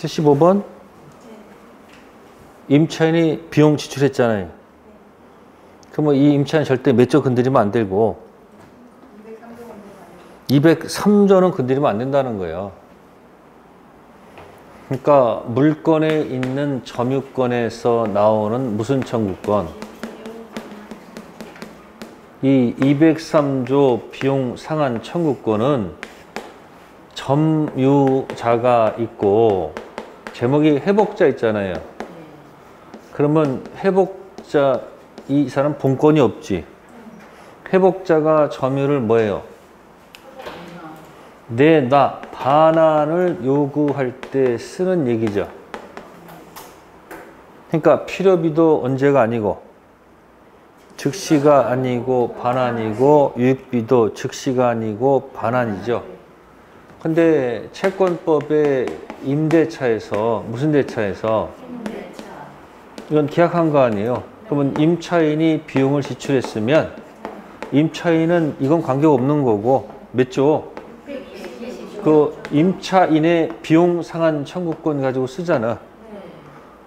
75번 임차인이 비용 지출했잖아요. 그러면 이 임차인 절대 몇 조 건드리면 안 되고 203조는 건드리면 안 된다는 거예요. 그러니까 물건에 있는 점유권에서 나오는 무슨 청구권? 이 203조 비용 상한 청구권은 점유자가 있고 제목이 회복자 있잖아요. 그러면 회복자 이 사람 본권이 없지. 회복자가 점유를 뭐예요? 나 반환을 요구할 때 쓰는 얘기죠. 그러니까 필요비도 언제가 아니고 즉시가 아니고 반환이고 유익비도 즉시가 아니고 반환이죠. 근데 채권법의 임대차에서 무슨 대차에서 이건 계약한 거 아니에요. 그러면 임차인이 비용을 지출했으면 임차인은 이건 관계가 없는 거고 몇 조? 그 임차인의 비용 상한 청구권 가지고 쓰잖아.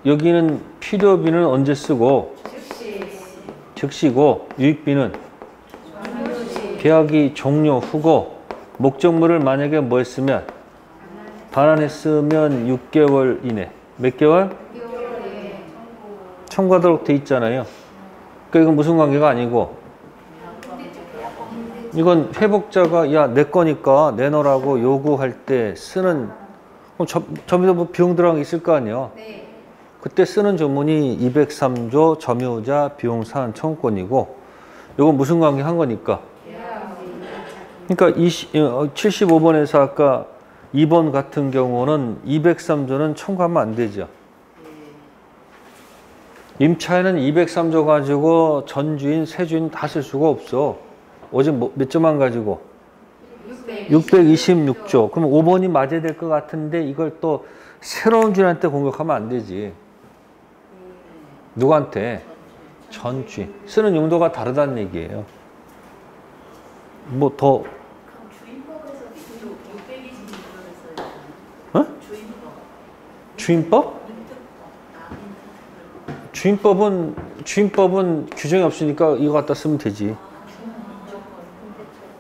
여기는 필요비는 언제 쓰고? 즉시고 유익비는 계약이 종료 후고 목적물을 만약에 뭐 했으면 반환했으면 6개월 이내. 몇 개월? 청구하도록 돼 있잖아요. 그러니까 이건 무슨 관계가 아니고 이건 회복자가 야 내 거니까 내놓으라고 요구할 때 쓰는 점유자 뭐 비용 들어간 게 있을 거 아니에요. 그때 쓰는 조문이 203조 점유자 비용 상한 청구권이고 이건 무슨 관계 한 거니까. 그러니까 75번에서 아까 2번 같은 경우는 203조는 청구하면 안 되죠. 임차인은 203조 가지고 전주인, 세주인 다 쓸 수가 없어. 어제 몇 조만 가지고? 626조. 그럼 5번이 맞아야 될 것 같은데 이걸 또 새로운 주인한테 공격하면 안 되지. 누구한테? 전주인. 쓰는 용도가 다르다는 얘기예요. 뭐 더. 어? 주인법? 주인법은 규정이 없으니까 이거 갖다 쓰면 되지.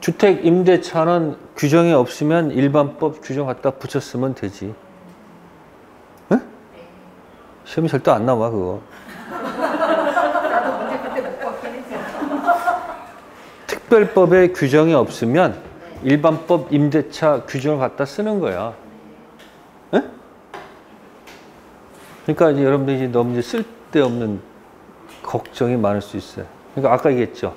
주택 임대차는 규정이 없으면 일반법 규정 갖다 붙였으면 되지. 응? 시험이 절대 안 나와 그거. 특별법에 규정이 없으면 일반법 임대차 규정을 갖다 쓰는 거야. 응? 그러니까 이제 여러분들이 이제 너무 이제 쓸데없는 걱정이 많을 수 있어요. 그러니까 아까 얘기했죠.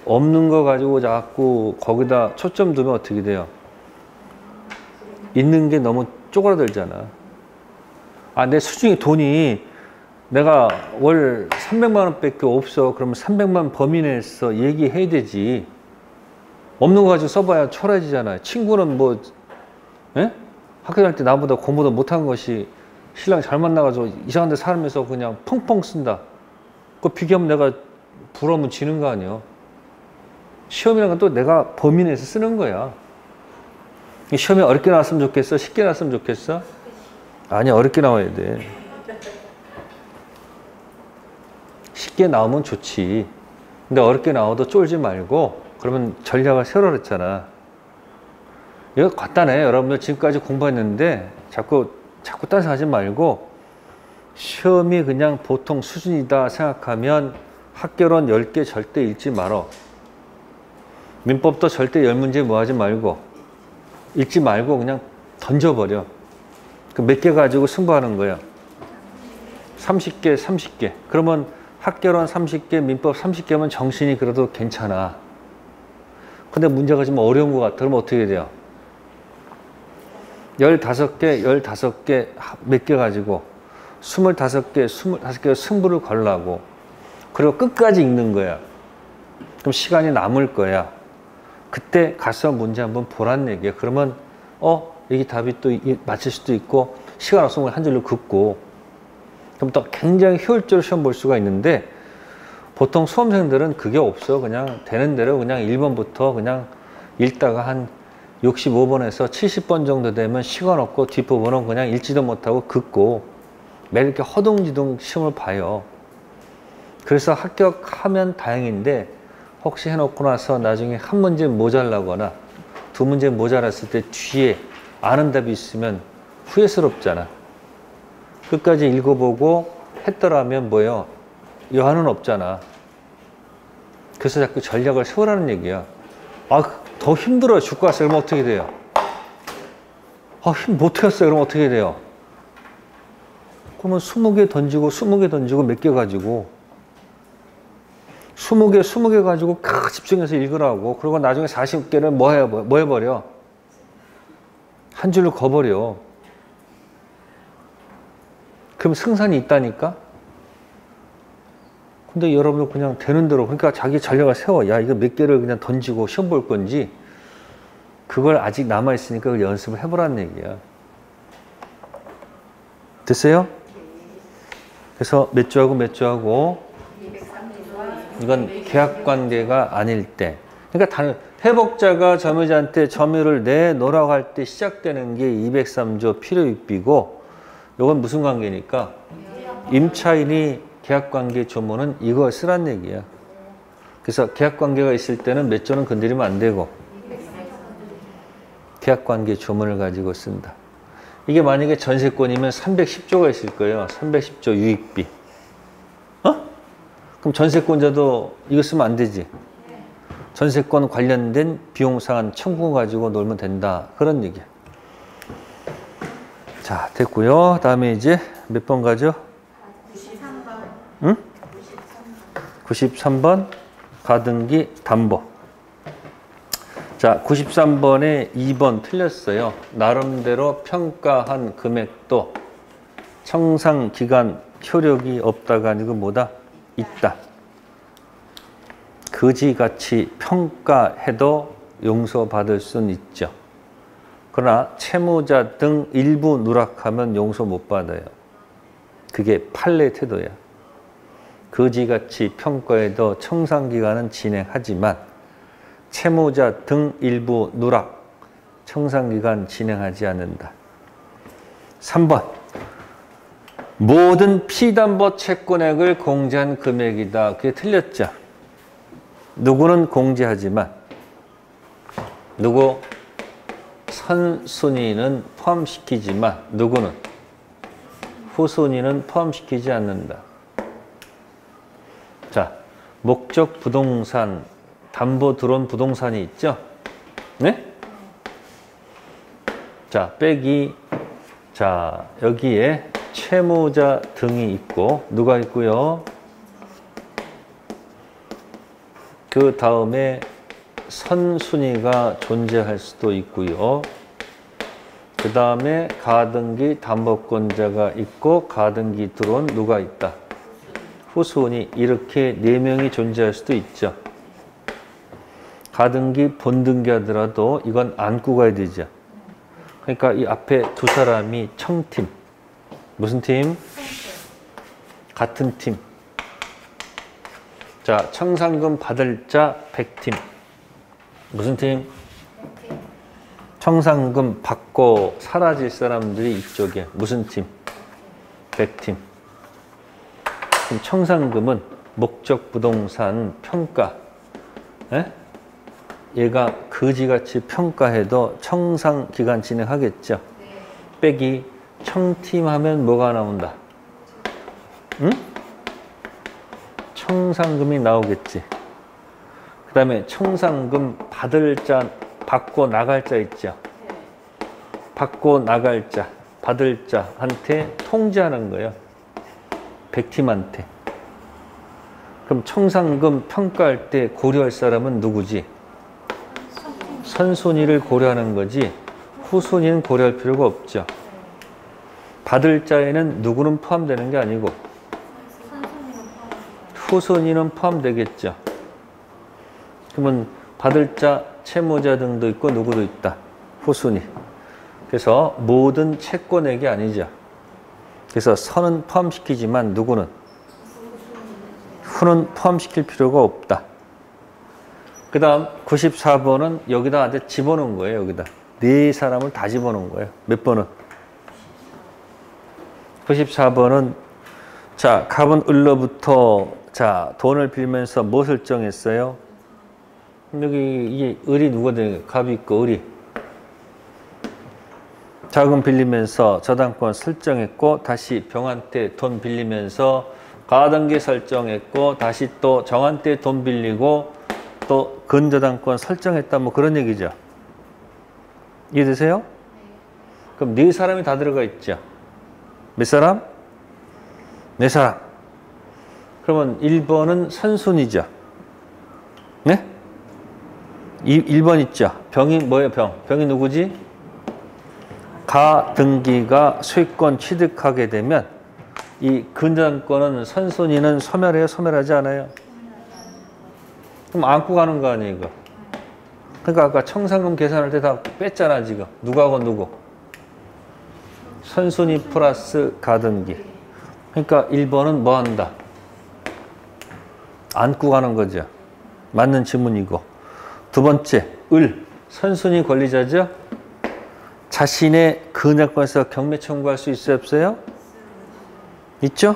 없는 거 가지고 자꾸 거기다 초점 두면 어떻게 돼요? 있는 게 너무 쪼그라들잖아. 아, 내 수중에 돈이 내가 월 300만 원밖에 없어. 그러면 300만 원 범위 내에서 얘기해야 되지. 없는 거 가지고 써봐야 초라해지잖아요. 친구는 뭐 학교 다닐 때 나보다 공부도 못한 것이 신랑 잘 만나가지고 이상한 데 살면서 그냥 펑펑 쓴다. 그거 비교하면 내가 부러우면 지는 거 아니에요. 시험이란 건 또 내가 범위 내에서 쓰는 거야. 시험이 어렵게 나왔으면 좋겠어? 쉽게 나왔으면 좋겠어? 아니, 어렵게 나와야 돼. 쉽게 나오면 좋지. 근데 어렵게 나와도 쫄지 말고 그러면 전략을 세우라 그랬잖아. 이거 간단해. 여러분들 지금까지 공부했는데 자꾸 딴 생각 하지 말고 시험이 그냥 보통 수준이다 생각하면 학교론 10개 절대 읽지 말어. 민법도 절대 10문제 뭐 하지 말고 읽지 말고 그냥 던져버려. 그 몇 개 가지고 승부하는 거야. 30개. 그러면 학교론 30개, 민법 30개면 정신이 그래도 괜찮아. 근데 문제가 좀 어려운 것 같아. 그러면 어떻게 돼요? 15개 몇 개 가지고 25개 승부를 걸라고. 그리고 끝까지 읽는 거야. 그럼 시간이 남을 거야. 그때 가서 문제 한번 보란 얘기야. 그러면 여기 답이 또 맞힐 수도 있고 시간 없으면 한 줄로 긋고 그럼 또 굉장히 효율적으로 시험 볼 수가 있는데 보통 수험생들은 그게 없어. 그냥 되는 대로 그냥 1번부터 그냥 읽다가 한 65번에서 70번 정도 되면 시간 없고 뒷부분은 그냥 읽지도 못하고 긋고 매일 이렇게 허둥지둥 시험을 봐요. 그래서 합격하면 다행인데 혹시 해놓고 나서 나중에 한 문제 모자라거나 두 문제 모자랐을 때 뒤에 아는 답이 있으면 후회스럽잖아. 끝까지 읽어보고 했더라면 뭐예요? 여한은 없잖아. 그래서 자꾸 전략을 세우라는 얘기야. 더 힘들어요. 죽고 왔어요. 그러면 어떻게 돼요? 힘 못하겠어요. 그러면 어떻게 돼요? 그러면 20개 던지고 20개 던지고 몇 개 가지고 20개 가지고 집중해서 읽으라고. 그리고 나중에 40개를 뭐 해버려? 한 줄로 거버려. 그럼 승산이 있다니까? 근데 여러분도 그냥 되는 대로, 그러니까 자기 전략을 세워. 야, 이거 몇 개를 그냥 던지고 시험 볼 건지, 그걸 아직 남아있으니까 그걸 연습을 해보라는 얘기야. 됐어요? 그래서 몇 조하고 몇 조하고, 이건 계약관계가 아닐 때. 그러니까 회복자가 점유자한테 점유를 내놓으라고 할 때 시작되는 게 203조 필요입비고, 이건 무슨 관계니까? 임차인이 계약관계 조문은 이거 쓰란 얘기야. 그래서 계약관계가 있을 때는 몇 조는 건드리면 안 되고 계약관계 조문을 가지고 쓴다. 이게 만약에 전세권이면 310조가 있을 거예요. 310조 유익비. 그럼 전세권자도 이거 쓰면 안 되지. 전세권 관련된 비용상한 청구 가지고 놀면 된다. 그런 얘기야. 자, 됐고요. 다음에 이제 몇 번 가죠? 93번. 응? 93번 가등기 담보. 자, 93번에 2번 틀렸어요. 나름대로 평가한 금액도 청산기간 효력이 없다가 아니고 뭐다? 있다. 그지같이 평가해도 용서받을 수는 있죠. 그러나 채무자 등 일부 누락하면 용서 못 받아요. 그게 판례 태도야. 그지같이 평가해도 청산기간은 진행하지만 채무자 등 일부 누락, 청산기간 진행하지 않는다. 3번. 모든 피담보 채권액을 공제한 금액이다. 그게 틀렸죠. 누구는 공제하지만 누구? 선순위는 포함시키지만 누구는? 후순위는 포함시키지 않는다. 자, 목적 부동산, 담보 들어온 부동산이 있죠? 네? 자, 빼기. 자, 여기에 채무자 등이 있고, 누가 있고요? 그 다음에 선순위가 존재할 수도 있고요. 그 다음에 가등기 담보권자가 있고, 가등기 들어온 누가 있다? 후순위. 이렇게 4명이 존재할 수도 있죠. 가등기 본등기 하더라도 이건 안고 가야 되죠. 그러니까 이 앞에 두 사람이 청팀. 무슨 팀? 같은 팀. 자, 청산금 받을 자 100팀. 무슨 팀? 청산금 받고 사라질 사람들이 이쪽에. 무슨 팀? 100팀. 그럼 청산금은 목적 부동산 평가. 에? 얘가 그지같이 평가해도 청산기간 진행하겠죠. 빼기 청팀하면 뭐가 나온다? 응? 청산금이 나오겠지. 그 다음에 청산금 받을 자, 받고 나갈 자 있죠. 받고 나갈 자, 받을 자한테 통지하는 거예요. 100팀한테. 그럼 청산금 평가할 때 고려할 사람은 누구지? 선순위를 고려하는 거지 후순위는 고려할 필요가 없죠. 받을 자에는 누구는 포함되는 게 아니고 후순위는 포함되겠죠. 그러면 받을 자, 채무자 등도 있고 누구도 있다. 후순위. 그래서 모든 채권액이 아니죠. 그래서 선은 포함시키지만 누구는? 후는 포함시킬 필요가 없다. 그 다음 94번은 여기다 집어넣은 거예요. 여기다. 네 사람을 다 집어넣은 거예요. 몇 번은? 94번은 자, 갑은 을로부터 자, 돈을 빌면서 무엇을 정했어요? 여기 이게 을이 누가 되는 거예요? 갑이 있고 을이. 자금 빌리면서 저당권 설정했고 다시 병한테 돈 빌리면서 가등기 설정했고 다시 또 정한테 돈 빌리고 또 근저당권 설정했다 뭐 그런 얘기죠. 이해되세요? 그럼 네 사람이 다 들어가 있죠. 몇 사람? 네 사람. 그러면 1번은 선순이죠. 네? 1번 있죠. 병이 뭐예요? 병이 누구지? 가등기가 소유권 취득하게 되면 이 근저당권은 선순위는 소멸해요? 소멸하지 않아요? 그럼 안고 가는 거 아니에요, 이거? 그러니까 아까 청산금 계산할 때 다 뺐잖아, 지금. 누구하고 누구? 선순위 플러스 가등기. 그러니까 1번은 뭐 한다? 안고 가는 거죠. 맞는 지문이고. 두 번째, 선순위 권리자죠? 자신의 근저당권에서 경매 청구할 수 있어요, 없어요? 있죠?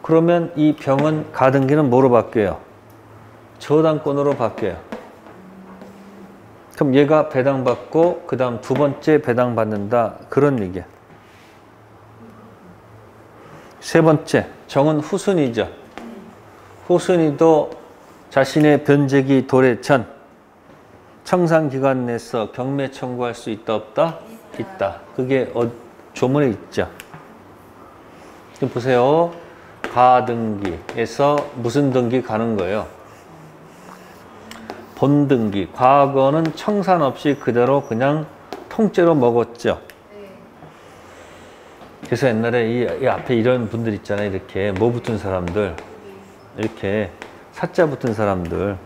그러면 이 병은 가등기는 뭐로 바뀌어요? 저당권으로 바뀌어요. 그럼 얘가 배당받고 그 다음 두 번째 배당받는다. 그런 얘기야. 세 번째, 정은 후순위죠. 후순위도 자신의 변제기 도래 전 청산기간 내에서 경매 청구할 수 있다 없다? 있다. 그게 조문에 있죠. 지금 보세요. 가등기에서 무슨 등기 가는 거예요? 본등기. 과거는 청산 없이 그대로 그냥 통째로 먹었죠. 그래서 옛날에 이 앞에 이런 분들 있잖아요. 이렇게 뭐 붙은 사람들. 이렇게 사자 붙은 사람들.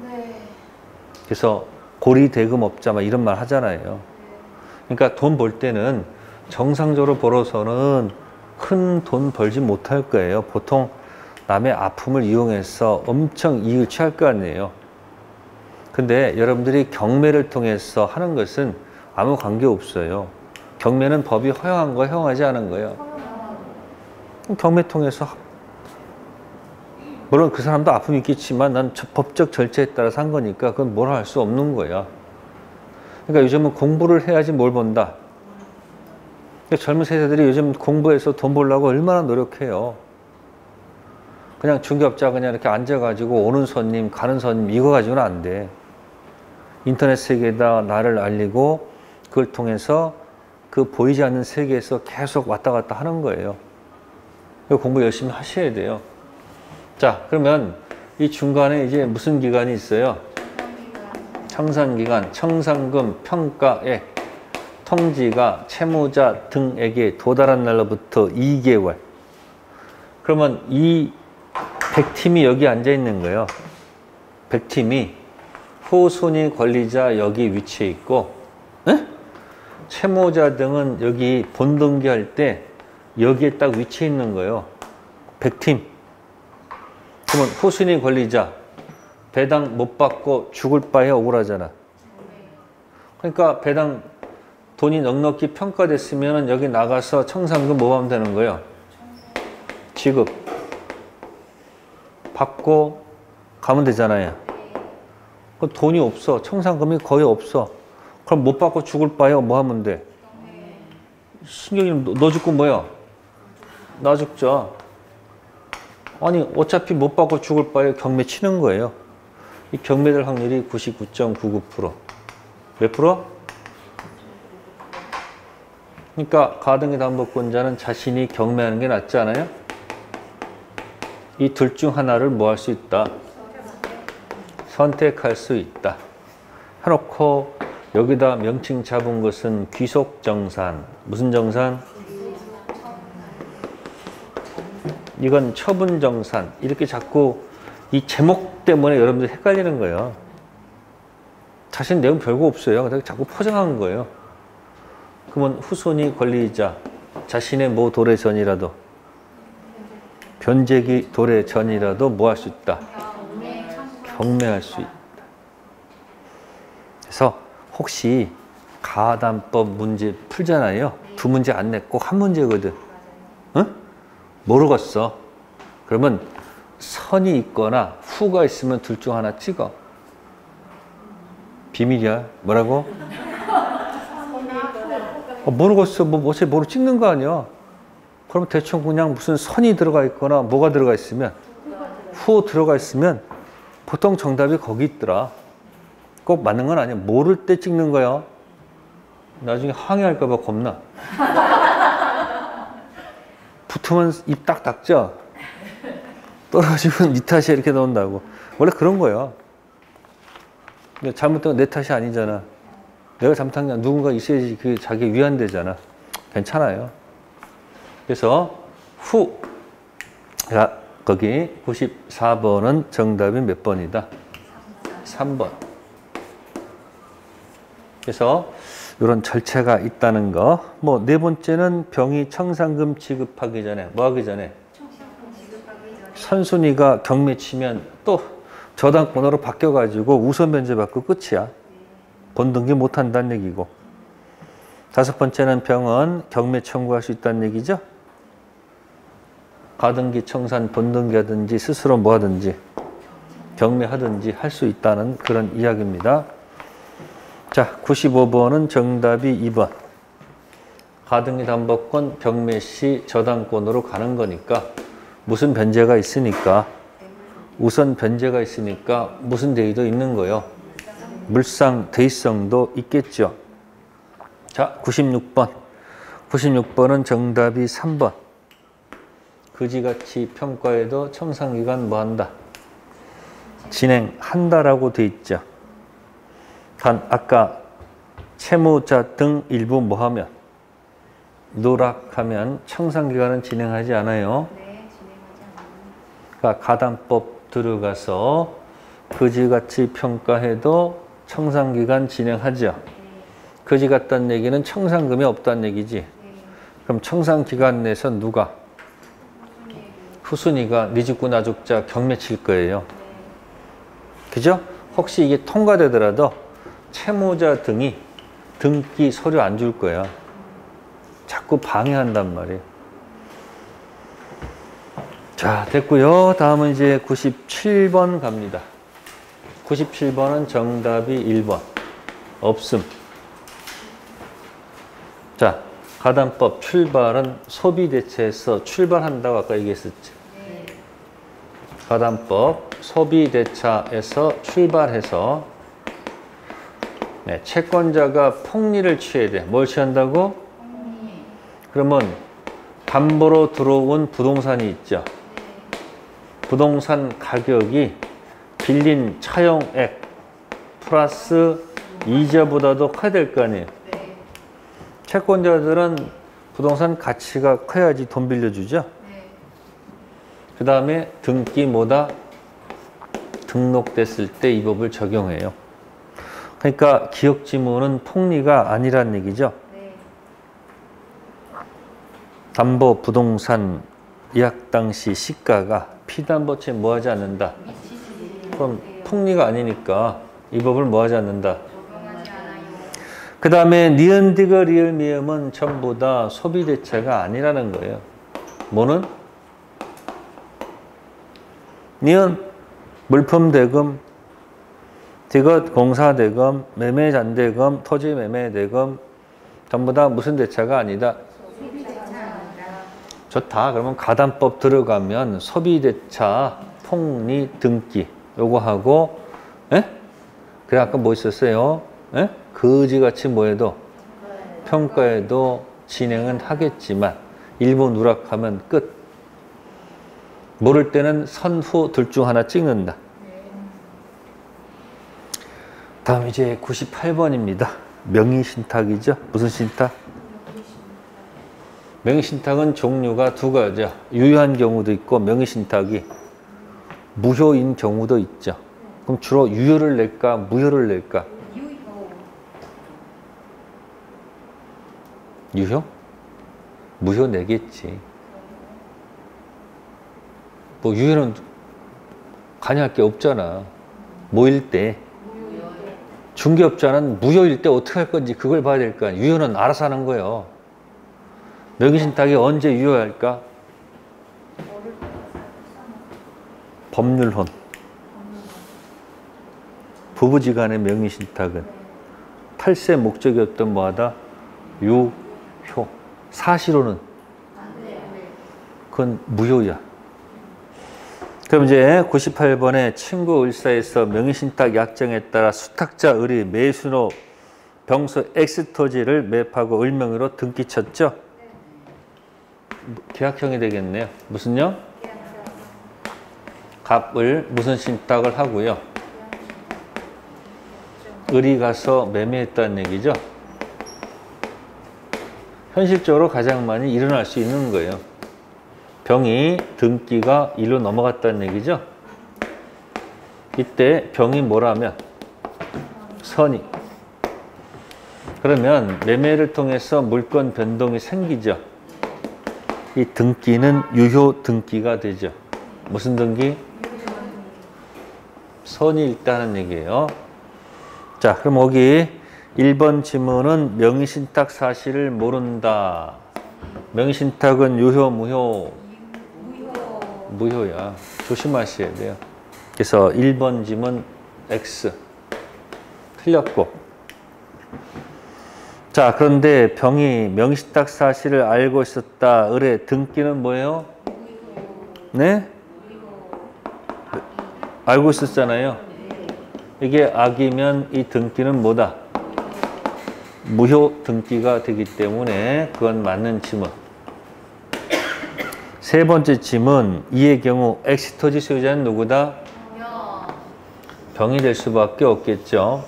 그래서 고리대금업자 막 이런 말 하잖아요. 그러니까 돈 벌 때는 정상적으로 벌어서는 큰 돈 벌지 못할 거예요. 보통 남의 아픔을 이용해서 엄청 이익을 취할 거 아니에요. 근데 여러분들이 경매를 통해서 하는 것은 아무 관계 없어요. 경매는 법이 허용한 거 허용하지 않은 거예요. 경매 통해서 물론 그 사람도 아픔이 있겠지만 난 법적 절차에 따라 산 거니까 그건 뭘 할 수 없는 거야. 그러니까 요즘은 공부를 해야지 뭘 번다. 그러니까 젊은 세대들이 요즘 공부해서 돈 벌려고 얼마나 노력해요. 그냥 중개업자 그냥 이렇게 앉아가지고 오는 손님 가는 손님 이거 가지고는 안 돼. 인터넷 세계에다 나를 알리고 그걸 통해서 그 보이지 않는 세계에서 계속 왔다 갔다 하는 거예요. 공부 열심히 하셔야 돼요. 자, 그러면 이 중간에 이제 무슨 기간이 있어요? 청산기간, 청산금, 평가액, 통지가 채무자 등에게 도달한 날로부터 2개월. 그러면 이 100팀이 여기 앉아 있는 거예요. 100팀이 후순위 권리자 여기 위치해 있고, 에? 채무자 등은 여기 본등기 할 때 여기에 딱 위치해 있는 거예요. 100팀. 그러면 후순위 권리자 배당 못 받고 죽을 바에 억울하잖아. 그러니까 배당 돈이 넉넉히 평가됐으면 여기 나가서 청산금 뭐 하면 되는 거예요? 지급. 받고 가면 되잖아요. 돈이 없어. 청산금이 거의 없어. 그럼 못 받고 죽을 바에 뭐 하면 돼? 신경이 너 죽고 뭐야? 나 죽자. 아니 어차피 못 받고 죽을 바에 경매 치는 거예요. 이 경매될 확률이 99.99%. 몇 프로? 그러니까 가등기 담보권자는 자신이 경매하는 게 낫지 않아요? 이 둘 중 하나를 뭐 할 수 있다? 선택할 수 있다. 해놓고 여기다 명칭 잡은 것은 귀속정산. 무슨 정산? 이건 처분정산. 이렇게 자꾸 이 제목 때문에 여러분들 헷갈리는 거예요. 자신 내용 별거 없어요. 근데 자꾸 포장한 거예요. 그러면 후손이 권리자, 자신의 뭐 도래 전이라도, 변제기 도래 전이라도 뭐 할 수 있다? 경매할 수 있다. 그래서 혹시 가담법 문제 풀잖아요. 두 문제 안 내, 꼭 한 문제거든. 응? 모르겠어. 그러면 선이 있거나 후가 있으면 둘 중 하나 찍어. 비밀이야. 뭐라고? 모르겠어. 어차피 뭐로 찍는 거 아니야. 그럼 대충 그냥 무슨 선이 들어가 있거나 뭐가 들어가 있으면, 후 들어가 있으면 보통 정답이 거기 있더라. 꼭 맞는 건 아니야. 모를 때 찍는 거야. 나중에 항의할까 봐 겁나. 붙으면 입 딱 닥쳐. 떨어지면 네 탓이야 이렇게 나온다고. 원래 그런 거야. 근데 잘못된 건 내 탓이 아니잖아. 내가 잘못한 게 아니라 누군가 있어야지 그게 자기 위안되잖아. 괜찮아요. 그래서 후. 자, 거기 94번은 정답이 몇 번이다? 3번. 그래서 이런 절차가 있다는 거. 뭐 네 번째는 병이 청산금 지급하기 전에 뭐 하기 전에? 선순위가 경매 치면 또 저당권으로 바뀌어가지고 우선 변제받고 끝이야. 본등기 못한다는 얘기고. 다섯 번째는 병은 경매 청구할 수 있다는 얘기죠. 가등기, 청산, 본등기 하든지 스스로 뭐 하든지 경매하든지 할 수 있다는 그런 이야기입니다. 자, 95번은 정답이 2번. 가등기 담보권 경매 시 저당권으로 가는 거니까 무슨 변제가 있으니까 우선 변제가 있으니까 무슨 대의도 있는 거요. 물상 대의성도 있겠죠. 자, 96번. 96번은 정답이 3번. 그지같이 평가에도 청산기간 뭐 한다? 진행한다라고 돼 있죠. 단 아까 채무자 등 일부 뭐 하면? 누락하면 청산기간은 진행하지 않아요. 네, 진행하지 않아요. 그러니까 가담법 들어가서 그지같이 평가해도 청산기간 진행하죠. 네. 그지 같다는 얘기는 청산금이 없다는 얘기지. 네. 그럼 청산기간 내에서 누가? 후순위가 네 죽고 나 죽자 경매 칠 거예요. 네. 그죠? 혹시 이게 통과되더라도 채무자 등이 등기 서류 안 줄 거야. 자꾸 방해한단 말이에요. 자, 됐고요. 다음은 이제 97번 갑니다. 97번은 정답이 1번. 없음. 자, 가담법 출발은 소비대체에서 출발한다고 아까 얘기했었지. 네. 가담법 소비대차에서 출발해서 네, 채권자가 폭리를 취해야 돼. 뭘 취한다고? 폭리. 그러면 담보로 들어온 부동산이 있죠. 네. 부동산 가격이 빌린 차용액 플러스 이자보다도 커야 될 거 아니에요. 네. 채권자들은 부동산 가치가 커야지 돈 빌려주죠. 네. 그 다음에 등기 뭐다? 등록됐을 때 이 법을 적용해요. 그러니까 기억지문은 폭리가 아니란 얘기죠. 네. 담보 부동산 예약 당시 시가가 피담보채 뭐 하지 않는다. 그럼 폭리가 아니니까 이 법을 뭐 하지 않는다. 적용하지 않아요. 그 다음에 니은디거 리을미음은 전부 다 소비대체가 아니라는 거예요. 뭐는? 니은 물품대금, 디귿 공사대금, 매매잔대금, 토지매매대금 전부 다 무슨 대차가 아니다. 소비대차 아니다. 좋다. 그러면 가담법 들어가면 소비대차, 폭리, 등기 요거 하고, 에? 그래 아까 뭐 있었어요? 에? 그지같이 뭐해도 평가에도 진행은 하겠지만 일부 누락하면 끝. 모를 때는 선후 둘 중 하나 찍는다. 다음 이제 98번입니다. 명의신탁이죠. 무슨 신탁? 명의신탁은 종류가 두 가지죠. 유효한 경우도 있고 명의신탁이 무효인 경우도 있죠. 그럼 주로 유효를 낼까 무효를 낼까? 유효? 무효 내겠지. 뭐 유효는 관여할 게 없잖아. 모일 때 중개업자는 무효일 때 어떻게 할 건지 그걸 봐야 될 거 아니에요. 유효는 알아서 하는 거예요. 명의신탁이 언제 유효할까? 법률혼. 부부지간의 명의신탁은 탈세 목적이었던 뭐하다? 유효. 사실로는 그건 무효야. 그럼 이제 98번에 친구 을사에서 명의신탁 약정에 따라 수탁자 을이 매수로 병소 X토지를 매입하고 을명의로 등기 쳤죠? 계약형이 되겠네요. 무슨요? 갑을 무슨 신탁을 하고요. 을이 가서 매매했다는 얘기죠. 현실적으로 가장 많이 일어날 수 있는 거예요. 병이 등기가 일로 넘어갔다는 얘기죠. 이때 병이 뭐라면 선이. 그러면 매매를 통해서 물건 변동이 생기죠. 이 등기는 유효 등기가 되죠. 무슨 등기? 선이 있다는 얘기예요. 자, 그럼 여기 1번 지문은 명의신탁 사실을 모른다. 명의신탁은 유효, 무효? 무효야. 조심하셔야 돼요. 그래서 1번 지문 X. 틀렸고. 자, 그런데 병이 명의신탁 사실을 알고 있었다. 을의 등기는 뭐예요? 네? 알고 있었잖아요. 이게 악이면 이 등기는 뭐다? 무효 등기가 되기 때문에 그건 맞는 지문. 세 번째 지문, 이의 경우 X토지 소유자는 누구다? 병이 될 수밖에 없겠죠.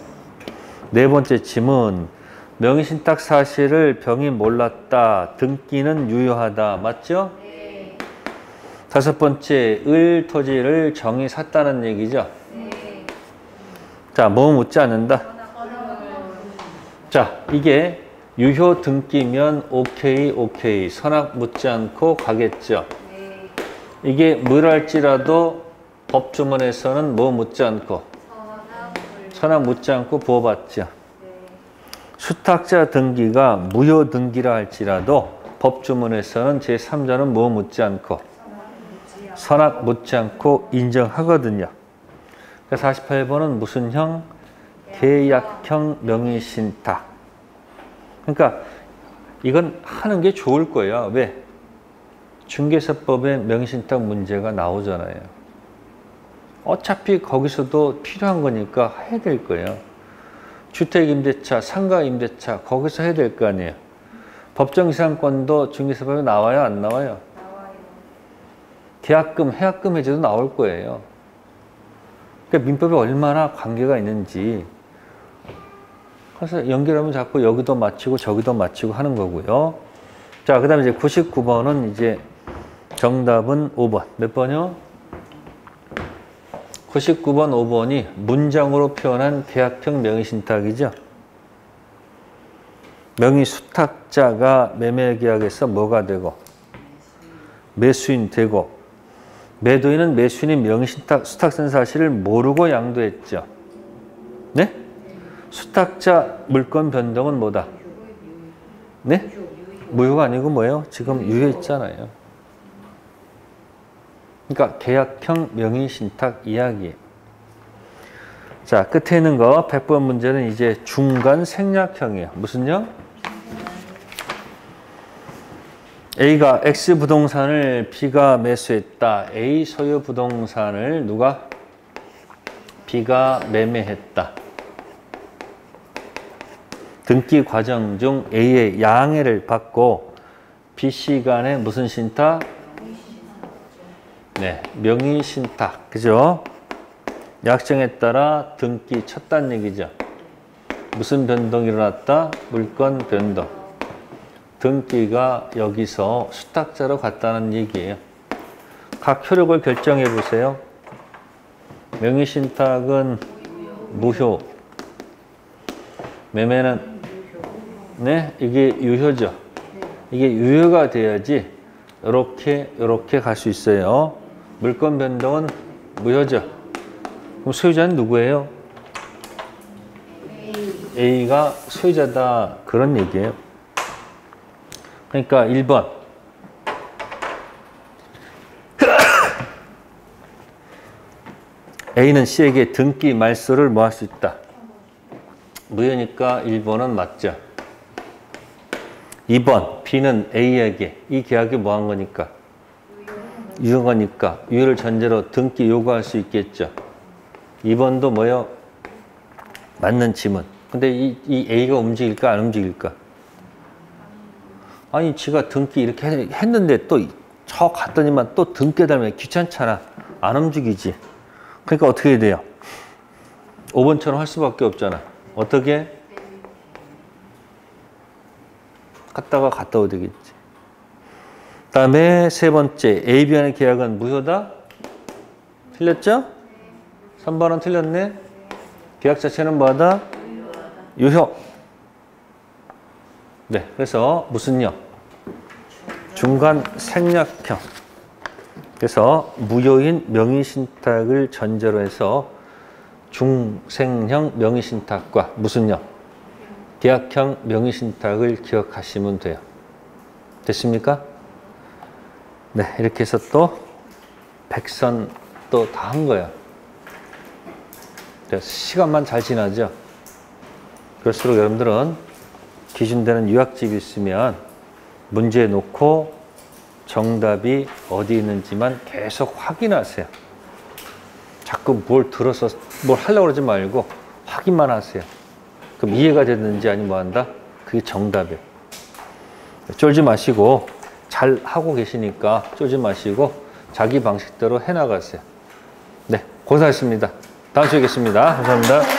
네 번째 지문, 명의신탁 사실을 병이 몰랐다. 등기는 유효하다. 맞죠? 네. 다섯 번째, 을 토지를 정이 샀다는 얘기죠. 네. 자, 뭐 묻지 않는다. 자, 이게 유효 등기면 오케이, 오케이. 선악 묻지 않고 가겠죠. 네. 이게 뭐랄지라도 법주문에서는 뭐 묻지 않고 선악 묻지 않고 부어봤죠. 수탁자 등기가 무효 등기라 할지라도 법주문에서는 제3자는 뭐 묻지 않고 선악 묻지 않고 인정하거든요. 그래서 48번은 무슨 형? 계약형 명의신탁. 그러니까 이건 하는 게 좋을 거예요. 왜? 중개사법에 명의신탁 문제가 나오잖아요. 어차피 거기서도 필요한 거니까 해야 될 거예요. 주택임대차, 상가임대차 거기서 해야 될 거 아니에요. 법정이상권도 중개사법에 나와요? 안 나와요? 나와요. 계약금, 해약금 해제도 나올 거예요. 그러니까 민법에 얼마나 관계가 있는지. 그래서 연결하면 자꾸 여기도 맞추고 저기도 맞추고 하는 거고요. 자, 그 다음에 이제 99번은 이제 정답은 5번. 몇 번이요? 99번 5번이 문장으로 표현한 계약형 명의신탁이죠. 명의수탁자가 매매계약에서 뭐가 되고 매수인 되고 매도인은 매수인이 명의신탁 수탁된 사실을 모르고 양도했죠. 네? 수탁자 물건 변동은 뭐다? 네? 무효가 아니고 뭐예요? 지금 유효했잖아요. 그러니까 계약형 명의신탁 이야기예요. 자, 끝에 있는 거 100번 문제는 이제 중간 생략형이에요. 무슨요? A가 X 부동산을 B가 매수했다. A 소유 부동산을 누가? B가 매매했다. 등기 과정 중 A의 양해를 받고 B, C 간에 무슨 신탁? 네, 명의신탁. 그죠? 약정에 따라 등기 쳤다는 얘기죠. 무슨 변동이 일어났다? 물건 변동. 등기가 여기서 수탁자로 갔다는 얘기예요. 각 효력을 결정해 보세요. 명의신탁은 무효. 매매는 네, 이게 유효죠. 이게 유효가 돼야지 이렇게 갈 수 있어요. 물건 변동은 무효죠. 그럼 소유자는 누구예요? A가 소유자다. 그런 얘기예요. 그러니까 1번. A는 C에게 등기 말소를 뭐 할 수 있다. 무효니까 1번은 맞죠. 2번. B는 A에게 이 계약이 뭐 한 거니까? 유효한 거니까 유효를 전제로 등기 요구할 수 있겠죠. 2번도 뭐요? 맞는 지문. 근데 이 A가 움직일까 안 움직일까? 아니 지가 등기 이렇게 했는데 또 저 갔더니만 또 등기 달면 귀찮잖아. 안 움직이지. 그러니까 어떻게 해야 돼요? 5번처럼 할 수밖에 없잖아. 어떻게? 갔다가 갔다 오야 되겠지. 그 다음에 세 번째. A, B와의 계약은 무효다? 틀렸죠? 3번은 틀렸네. 계약 자체는 뭐하다? 유효. 네, 그래서 무슨요? 중간 생략형. 그래서 무효인 명의신탁을 전제로 해서 중생형 명의신탁과 무슨요? 계약형 명의신탁을 기억하시면 돼요. 됐습니까? 네, 이렇게 해서 또 백선 또 다 한 거야. 시간만 잘 지나죠. 그럴수록 여러분들은 기준되는 유학집이 있으면 문제 놓고 정답이 어디 있는지만 계속 확인하세요. 자꾸 뭘 들어서 뭘 하려고 그러지 말고 확인만 하세요. 그럼 이해가 됐는지 아니면 뭐 한다? 그게 정답이에요. 쫄지 마시고 잘 하고 계시니까 쫄지 마시고 자기 방식대로 해나가세요. 네, 고생하셨습니다. 다음 주에 뵙겠습니다. 감사합니다.